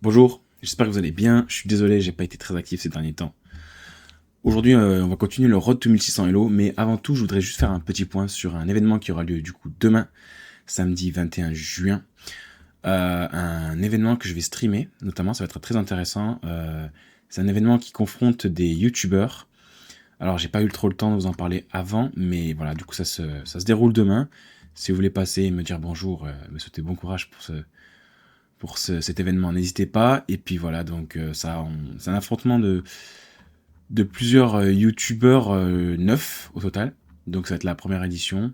Bonjour, j'espère que vous allez bien. Je suis désolé, j'ai pas été très actif ces derniers temps. Aujourd'hui, on va continuer le Road to 1600 Hello, mais avant tout, je voudrais juste faire un petit point sur un événement qui aura lieu du coup demain, samedi 21 juin. Un événement que je vais streamer, notamment, ça va être très intéressant. C'est un événement qui confronte des youtubeurs. Alors, j'ai pas eu trop le temps de vous en parler avant, mais voilà, du coup, ça se déroule demain. Si vous voulez passer et me dire bonjour, me souhaiter bon courage cet événement, n'hésitez pas. Et puis voilà, donc c'est un affrontement de plusieurs youtubeurs neufs au total. Donc ça va être la première édition.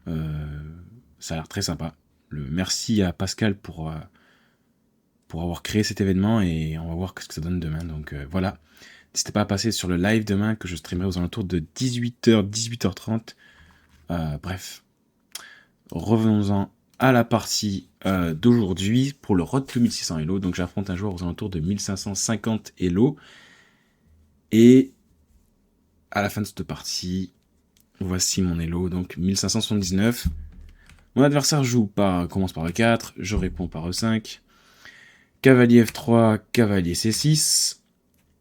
Euh, Ça a l'air très sympa. Merci à Pascal pour avoir créé cet événement et on va voir ce que ça donne demain. Donc voilà. N'hésitez pas à passer sur le live demain que je streamerai aux alentours de 18h, 18h30. Bref, revenons-en à la partie d'aujourd'hui pour le Road to 1600 Elo. Donc j'affronte un joueur aux alentours de 1550 Elo. Et à la fin de cette partie, voici mon Elo, donc 1579. Mon adversaire commence par E4, je réponds par E5. Cavalier F3, cavalier C6.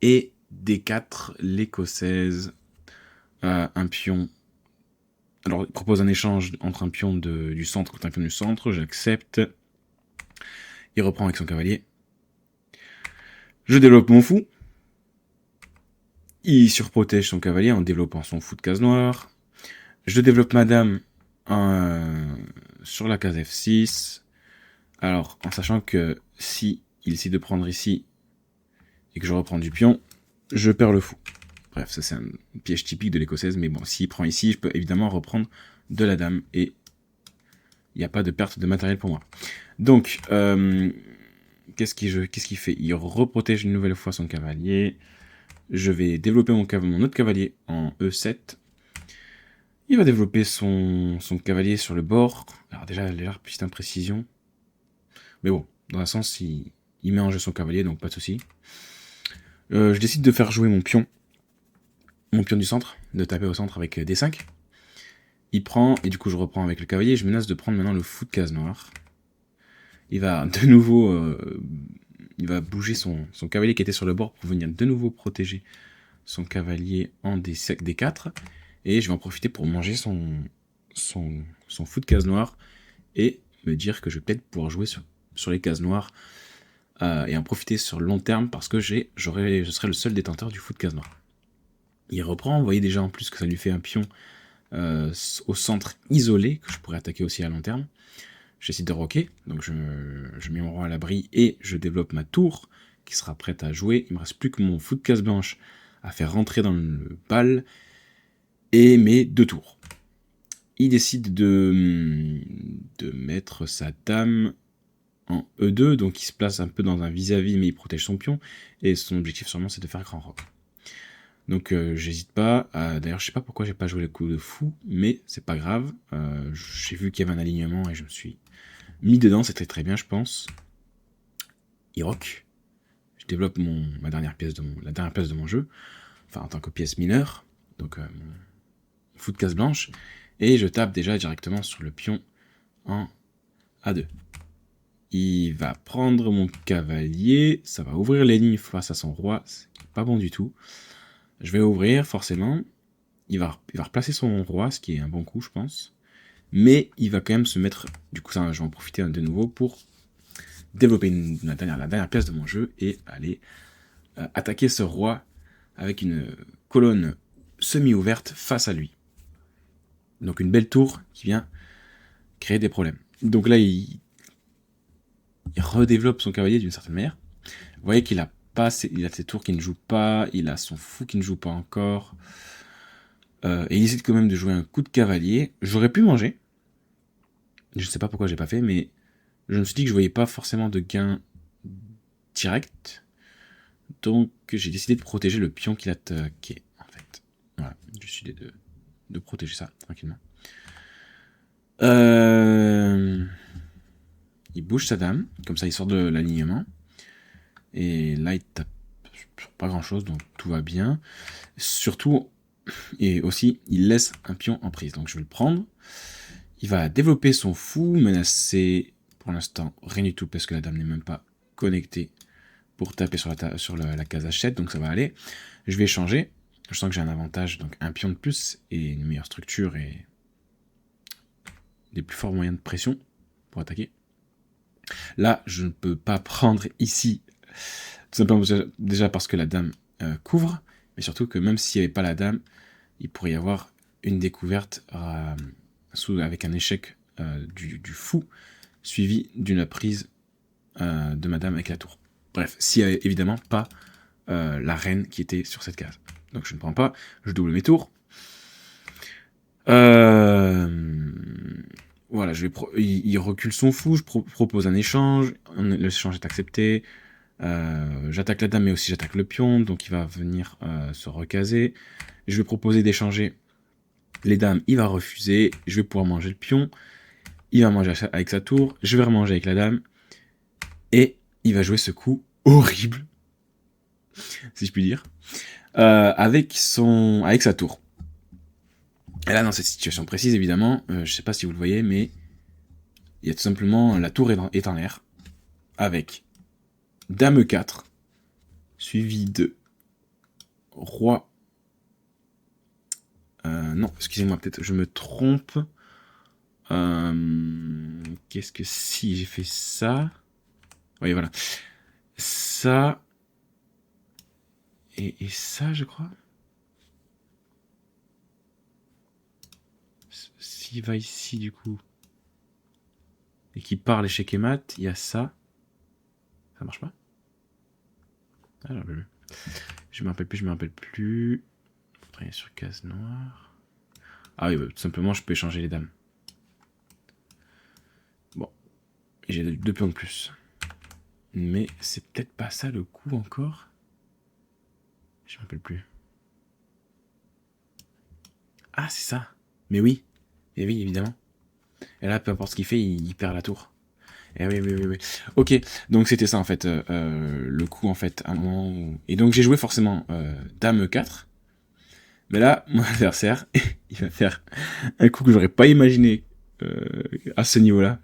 Et D4, l'écossaise. Un pion. Alors, il propose un échange entre un pion du centre contre un pion du centre, j'accepte. Il reprend avec son cavalier. Je développe mon fou. Il surprotège son cavalier en développant son fou de case noire. Je développe ma dame sur la case F6. Alors, en sachant que si il décide de prendre ici et que je reprends du pion, je perds le fou. Bref, ça c'est un piège typique de l'écossaise, mais bon, s'il prend ici, je peux évidemment reprendre de la dame et il n'y a pas de perte de matériel pour moi. Donc, qu'est-ce qu'il fait? Il reprotège une nouvelle fois son cavalier. Je vais développer mon autre cavalier en E7. Il va développer son cavalier sur le bord. Alors déjà, légère petite imprécision. Mais bon, dans un sens, il met en jeu son cavalier, donc pas de souci. Je décide de faire jouer mon pion du centre, de taper au centre avec D5. Il prend, et du coup je reprends avec le cavalier. Je menace de prendre maintenant le fou de case noire. Il va de nouveau... il va bouger son cavalier qui était sur le bord pour venir de nouveau protéger son cavalier en D4. Et je vais en profiter pour manger son fou de case noire et me dire que je vais peut-être pouvoir jouer sur les cases noires et en profiter sur le long terme parce que je serai le seul détenteur du fou de case noire. Il reprend, vous voyez déjà en plus que ça lui fait un pion au centre isolé que je pourrais attaquer aussi à long terme. J'essaie de roquer, donc je mets mon roi à l'abri et je développe ma tour qui sera prête à jouer. Il me reste plus que mon fou de case blanche à faire rentrer dans le bal et mes 2 tours. Il décide de mettre sa dame en E2, donc il se place un peu dans un vis-à-vis, mais il protège son pion, et son objectif sûrement c'est de faire grand roc. Donc j'hésite pas, d'ailleurs je sais pas pourquoi j'ai pas joué le coup de fou, mais c'est pas grave, j'ai vu qu'il y avait un alignement et je me suis mis dedans, c'était très bien je pense. Il rock, je développe la dernière pièce de mon jeu, enfin en tant que pièce mineure, donc mon fou de case blanche, et je tape déjà directement sur le pion en A2. Il va prendre mon cavalier, ça va ouvrir les lignes face à son roi, ce qui n'est pas bon du tout. Je vais ouvrir, forcément. Il va replacer son roi, ce qui est un bon coup, je pense. Mais il va quand même se mettre... Du coup, ça, je vais en profiter de nouveau pour développer la dernière pièce de mon jeu et aller attaquer ce roi avec une colonne semi-ouverte face à lui. Donc une belle tour qui vient créer des problèmes. Donc là, il redéveloppe son cavalier d'une certaine manière. Vous voyez qu'il a ses tours qui ne jouent pas, il a son fou qui ne joue pas encore. Et il décide quand même de jouer un coup de cavalier. J'aurais pu manger. Je ne sais pas pourquoi j'ai pas fait, mais je me suis dit que je voyais pas forcément de gain direct. Donc j'ai décidé de protéger le pion qu'il attaquait, en fait. Voilà, j'ai décidé de protéger ça, tranquillement. Il bouge sa dame, comme ça il sort de l'alignement. Et là il tape pas grand chose, donc tout va bien. Surtout, et aussi, il laisse un pion en prise. Donc je vais le prendre. Il va développer son fou, menacer pour l'instant rien du tout parce que la dame n'est même pas connectée pour taper sur la case H7, donc ça va aller. Je vais changer. Je sens que j'ai un avantage, donc un pion de plus et une meilleure structure et des plus forts moyens de pression pour attaquer. Là, je ne peux pas prendre ici, tout simplement déjà parce que la dame couvre, mais surtout que même s'il n'y avait pas la dame, il pourrait y avoir une découverte avec un échec du fou, suivi d'une prise de ma dame avec la tour. Bref, s'il n'y avait évidemment pas la reine qui était sur cette case. Donc je ne prends pas, je double mes tours. Voilà, il recule son fou, je propose un échange, l'échange est accepté. J'attaque la dame, mais aussi j'attaque le pion, donc il va venir se recaser. Je vais proposer d'échanger les dames, il va refuser. Je vais pouvoir manger le pion, il va manger avec sa tour, je vais remanger avec la dame, et il va jouer ce coup horrible, si je puis dire, avec sa tour. Et là, dans cette situation précise, évidemment, je sais pas si vous le voyez, mais il y a tout simplement la tour est en l'air, avec dame E4, suivi de roi. Non, excusez-moi, peut-être je me trompe. Qu'est-ce que si j'ai fait ça? Oui, voilà. Ça. Et ça, je crois. S'il va ici, du coup, et qu'il part l'échec et mat, il y a ça. Ça marche pas? Ah, je me rappelle plus. Faudrait aller sur case noire. Ah oui, bah, tout simplement, je peux échanger les dames. Bon. Et j'ai 2 pions de plus. Mais c'est peut-être pas ça le coup encore. Je me rappelle plus. Ah, c'est ça. Mais oui. Et oui, évidemment. Et là, peu importe ce qu'il fait, il perd la tour. Et oui. Ok, donc c'était ça en fait, le coup en fait, à un moment où... Et donc j'ai joué forcément dame E4. Mais là, mon adversaire, il va faire un coup que j'aurais pas imaginé à ce niveau-là.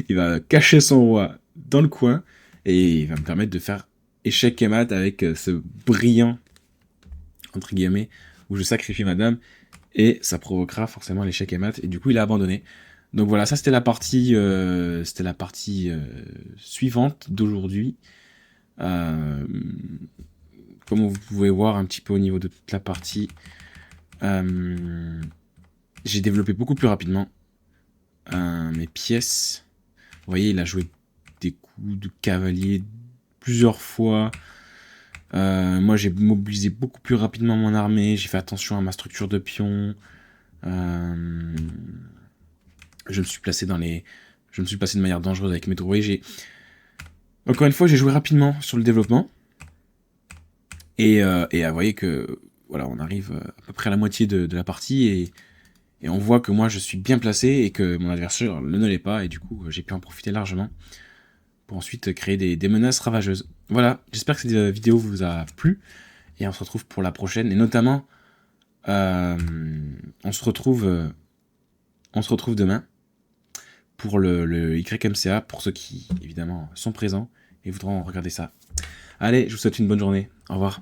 Il va cacher son roi dans le coin et il va me permettre de faire échec et mat avec ce brillant, entre guillemets, où je sacrifie ma dame et ça provoquera forcément l'échec et mat. Et du coup, il a abandonné. Donc voilà, ça c'était la partie, suivante d'aujourd'hui. Comme vous pouvez voir un petit peu au niveau de toute la partie, j'ai développé beaucoup plus rapidement mes pièces. Vous voyez, il a joué des coups de cavalier plusieurs fois. Moi, j'ai mobilisé beaucoup plus rapidement mon armée. J'ai fait attention à ma structure de pion. Je me suis placé de manière dangereuse avec mes tours. Vous voyez, encore une fois, j'ai joué rapidement sur le développement. Et vous voyez que voilà, on arrive à peu près à la moitié de la partie et on voit que moi je suis bien placé et que mon adversaire ne l'est pas, et du coup j'ai pu en profiter largement pour ensuite créer des menaces ravageuses. Voilà, j'espère que cette vidéo vous a plu et on se retrouve pour la prochaine, et notamment on se retrouve demain pour le YMCA, pour ceux qui évidemment sont présents et voudront regarder ça. Allez, je vous souhaite une bonne journée, au revoir.